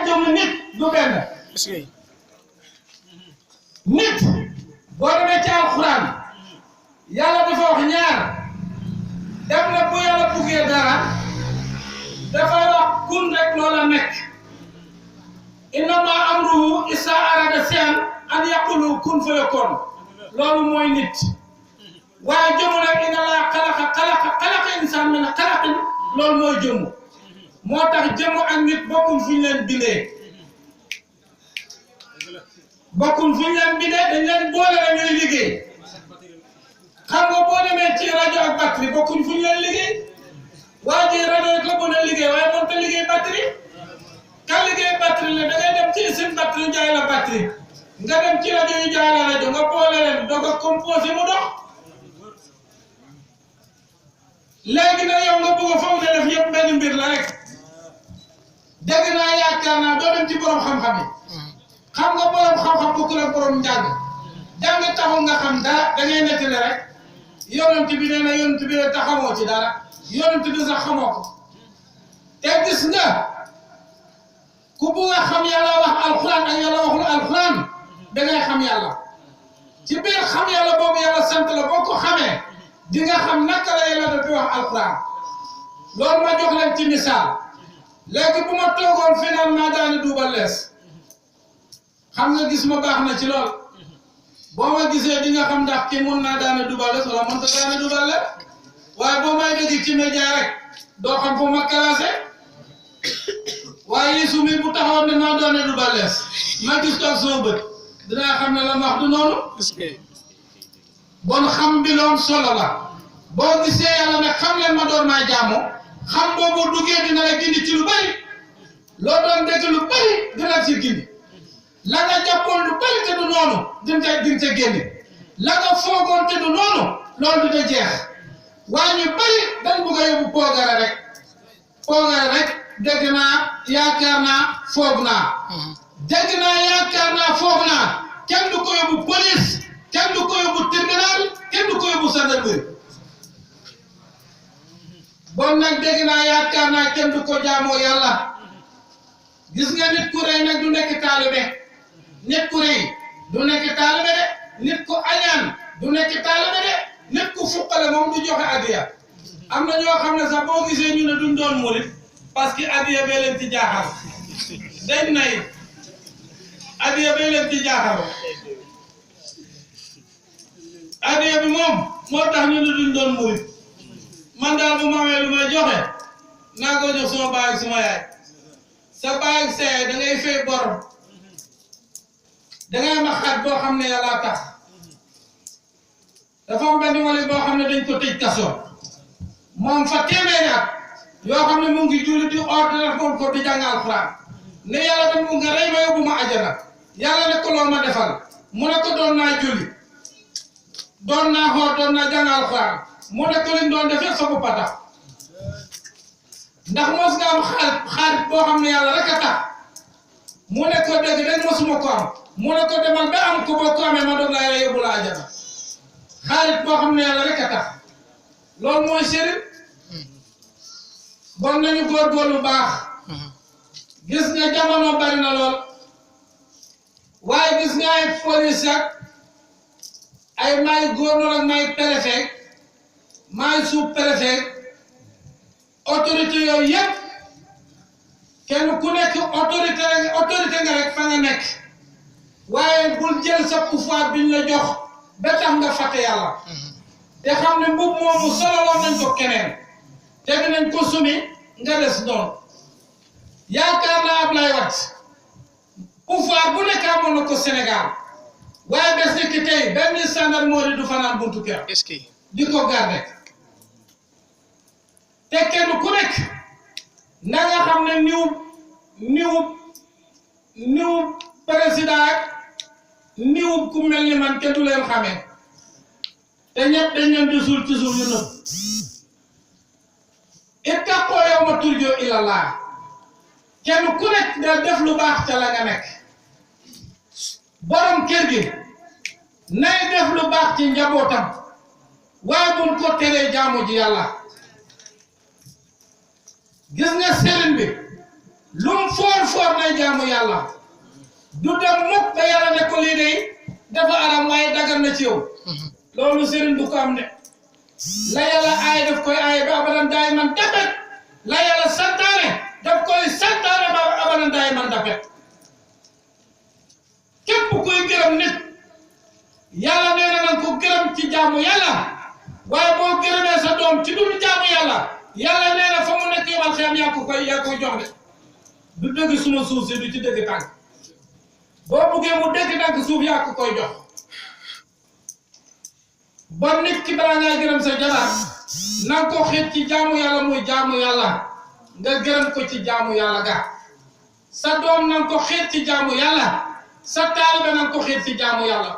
ak jëmm nit du benn nit boo demee ci alxuraan yàlla dafa wax ñaar def na bu yàlla buggee dara dafay wax kun rek loola nekk innama amruhu isa arada shay'an an yaqulu kun fayakun loolu mooy nit waaye jëmm nag inna laa xalaqa insaan min xalaqin loolu mooy jëmm moo tax jëmm ak nit bokkul fu ñu leen bindee bokkul fu ñu leen bindee dañ leen boole la ñuy liggéey xam nga boo demee ci rajo ak batterie bokkuñ fu ñu leen liggéey waa ji rajo rek la mën a liggéey waaye mënut a liggéey batterie kan liggéey batterie la da ngay dem ci usine batterie jaay la batterie nga dem ci rajo yu jaay la rajo nga boole leen doog a composé mu dox léegi nag yow nga bëgg a foog ne def yëpp benn mbir la rek dégg naa yaakaar naa doo dem ci borom xam-xam yi xam nga borom xam-xam bokkul ak borom njàng jàng taxul nga xam dara da ngay nettali rek yonent bi nee na yonent bi ne taxamoo ci dara yonent bi sax xamoo ko te gis nga ku bëgg a xam yàlla wax alxuraan ak yàlla waxul alxuraan da ngay xam yàlla ci biir xam yàlla boobu yàlla sant la boo ko xamee di nga xam naka la yàlla daf di wax alxuraan loolu ma jox leen ci misaal léegi bu ma toogoon finalement daani duubal lees xam nga gis ma baax na ci lool boo ma gisee di nga xam ndax kii mun naa daane duubal lees wala mënta daane duubal lees waaye boo may dégg ci média rek doo xam fu ma classé waaye Yeesu mi bu taxawoon ne maa daane duubal lees ma gis ko ak sama bët dinaa xam ne la ma wax du noonu bon xam bi loon solo la boo gisee yàlla ne xam leen ma doon maa jaamu xam boobu duggee dina la gindi ci lu bari loo doon dégg lu bari dina ci gindi la nga jàppoon lu bari te du noonu din ca génne la nga foogoon te du noonu loolu dina jeex waaye ñu bari dañ bëgg a yóbbu poogare rek dégg naa yaakaar naa foog naa dégg naa yaakaar naa foog naa kenn du ko yóbbu police kenn du ko yóbbu tribunal kenn du ko yóbbu gendarmerie bon nag dégg naa yaakaar naa kenn du ko jaamoo yàlla gis nga nit ku rëy nag du nekk taalibe nit ku rëy du nekk taalibe de nit ku añaan du nekk taalibe de nit ku fuqale moom du joxe adiya am na ñoo xam ne sax boo gisee ñu ne duñ doon murit parce que adiya bee leen ci jaaxal dañ nay adiya bee leen ci jaaxal adiya bi moom moo tax ñu ne duñ doon murit man daal bu ma amee lu may joxe naa ko jox sama baay ak sama yaay sa baay ak sa yaay da ngay fay bor da ngay ma xaat boo xam ne yàlla tax dafa am benn wali boo xam ne dañ ko tëj kaso moom fa téeméeri at yoo xam ne mu ngi julli di ordre moom ko di jàng alxuraan ne yàlla dem mu nga rey ma yóbbu ma ajana yàlla ne ko loo ma defal mu ne ko doon naa julli doon naa xool doon naa jàng alxuraan mu ne ko liñ doon defee sa bopp a tax ndax mos nga am xaarit boo xam ne yàlla rek a tax mu ne ko dégg dañ mosuma ko am mu ne ko demal ba am ko boo ko amee ma doog laa yore yóbbu la ajana xaarit boo xam ne yàlla rek a tax loolu mooy sëriñ bon nañu góorgóorlu baax gis nga jamono bari na lool waaye gis nga ay police ak ay maay gouverneur ak maay préfet maay sous-préfet autorité yooyu yëpp kenn ku nekk autorité nga rek fa nga nekk waaye bul jël sa pouvoir biñ la jox ba tax nga fàtte yàlla te xam ne mbubb moomu sololoon nañ ko keneen te dinañ ko sumi nga des noonu yaakaar naa Ablaye Wade pouvoir bu nekk amoon na ko Sénégal waaye bés ni ki tey benn gendarmerie du fanaan buntu kër di ko garder te kenn ku nekk na nga xam ne niw président ak niw ku mel ni man kenn du leen xamee te ñëpp dañ leen di suul ci suuf yu nëb ittaqoo yawma turja'uuna ilallah kenn ku nekk da def lu baax ca la nga nekk borom kër gi nay def lu baax ci njabootam waaye bu mu ko teree jaamu ji yàlla gis nga sëriñ bi lum foor nay jaamu yàlla du dem mukk ba yàlla ne ko lii day dafa aram waaye dagan na ci yow loolu sëriñ du ko am de la yàlla aay daf koy aay ba abadan daay man dapet la yàlla santaane daf koy santaane ba abadan daay man dapet képp kuy gërëm nit yàlla nee na ko gërëm ci jaamu yàlla waaye boo gërëmee sa doom ci dul jaamu yàlla nee na fa mu nekk yowal xiyam yaa koy jox de du dëgg suma suuf si du ci dëgg tànk boo buggee mu dëgg tànk suuf yaa ko koy jox bon nit ki balaa ngay gërëm sa jabar na ko xiit ci jaamu yàlla muy jaamu yàlla nga gërëm ko ci jaamu yàlla ga sa doom na ko xiit ci jaamu yàlla sa taalibe na ko xiit ci jaamu yàlla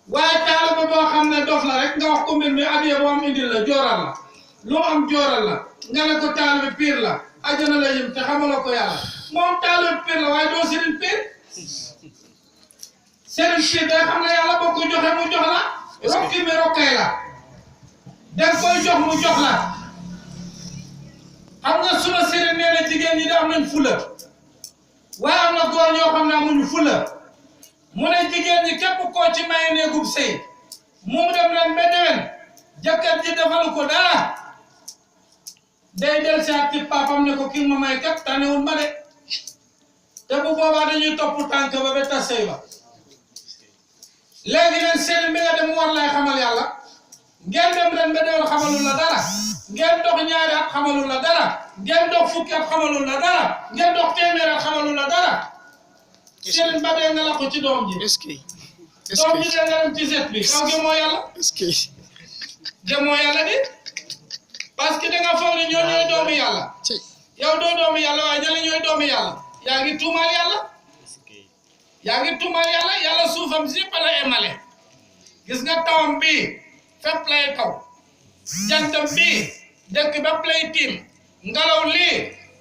waaye taalibe boo xam ne dof la rek nga wax ko mbir mi adiya boo am indil la jooral la lu am jooral la nga ne ko taalibe piir la ajana la yëm te xamaloo ko yàlla moom taalibe piir la waaye doo sëriñ piir sëriñ piir day xam ne yàlla boo ko joxe mu jox la rokki mi rokkay la danga koy jox mu jox la xam nga suma sëriñ nee na jigéen ñi da am nañ fula waaye am na góor ñoo xam ne amuñu fula mu ne jigéen ñi képp koo ci maye néegub sëy mu dem ren ba déwén jëkkër ji defalu ko dara day del saat ci papam ne ko kii ma may kat tanewul ma de te bu boobaa dañuy topp tànk ba tas sëy ba léegi nag sëriñ bi nga dem war lay xamal yàlla ngeen dem ren ba déwén xamalul la dara ngeen dox ñaari at xamalul la dara ngeen dox fukki at xamalul la dara ngeen dox téeméer at xamalul la dara sëriñ ba dee nga la ko ci doom ji doom ji dee nga dem ci set bi kaw gi moo yàlla demoo yàlla di parce que da nga foog ne ñoo ñooy doomu yàlla yow doo doomu yàlla waaye ña la ñooy doomu yàlla yaa ngi tuumaal yàlla yàlla suufam si yëpp la emale gis nga tawam bii fépp lay taw jantam bii dëkk bépp lay tiim ngelaw lii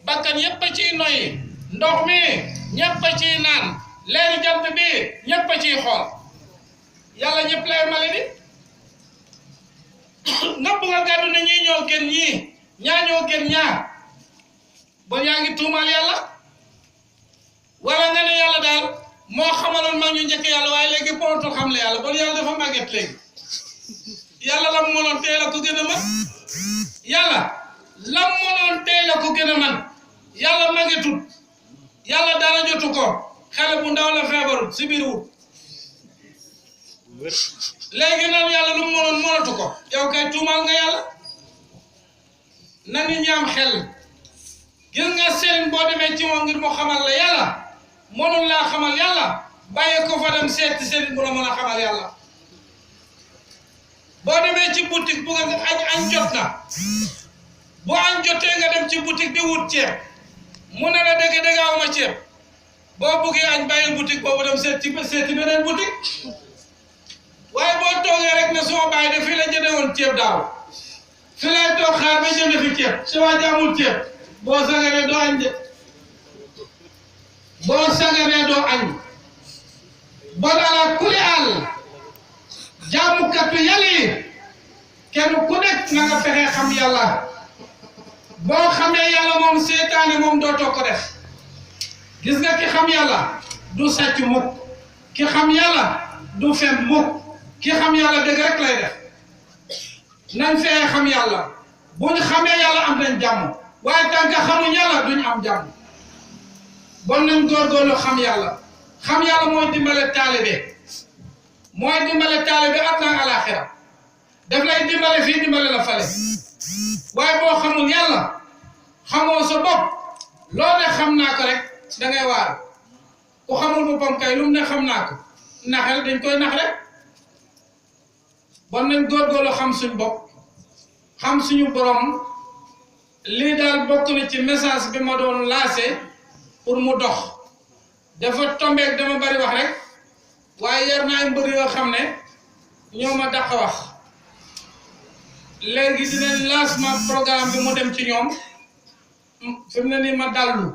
bakkan yëpp a ciy noyyi ndox mi ñëpp a ciy naan leeri jant bii ñëpp a ciy xool yàlla ñëpp lay emale di nëbb nga gàddu ne ñii ñoo gën ñii ñaa ñoo gën ñaa bon yaa ngi tuumaal yàlla wala nga ne yàlla daal moo xamaloon mag ñu njëkk yàlla waaye léegi mënatul xam le yàlla bon yàlla dafa màgget léegi yàlla lam mënoon tey la ko gën a man yàlla lam mënoon tey la ko gën a man yàlla màggetut yàlla dara jotu ko xale bu ndaw la feebarut si biir wut léegi nag yàlla lu mu mënoon mënatu ko yow kay tuumaal nga yàlla na nit ñi am xel gis nga sëriñ boo demee ci moom ngir mu xamal la yàlla mënul laa xamal yàlla bàyyi ko fa dem seeti sëriñ bu la mën a xamal yàlla boo demee ci boutique bu nga añ jot na bu añ jotee nga dem ci boutique di wut ceeb mu ne la dëgg aw ma ceeb boo buggee añ bàyyi boutique boobu dem seeti beneen boutique waaye boo toogee rek ne suma bàyyi de fii la jëndee woon ceeb daaw fii lay toog xaar ba jënd fi ceeb su waa ji amul ceeb boo sagaree doo añ de boo sagaree doo añ bon ala kuli àll jaamukatu yàlla yi kenn ku nekk na nga fexe xam yàlla boo xamee yàlla moom seetaane moom dootoo ko def gis nga ki xam yàlla du sàcc mukk ki xam yàlla du fen mukk ki xam yàlla dëgg rek lay def nañ fexe xam yàlla buñ xamee yàlla am nañ jàmm waaye tant que xamuñ yàlla duñ am jàmm bon nañ góorgóorlu xam yàlla mooy dimbale taalibe àddina ak alaaxira daf lay dimbale fii dimbale la fale waaye boo xamul yàlla xamoo sa bopp loo ne xam naa ko rek da ngay waar ku xamul boppam kay lu mu ne xam naa ko naxel dañ koy nax rek bon nañ góorgóorlu xam suñ bopp xam suñu borom lii daal bokk na ci message bi ma doon lancé pour mu dox dafa tombeek dama bari wax rek waaye yar naa ay mbër yoo xam ne ñoo ma dàq wax léegi dinañ lancement programme bi mu dem ci ñoom fi mu ne nii ma dallu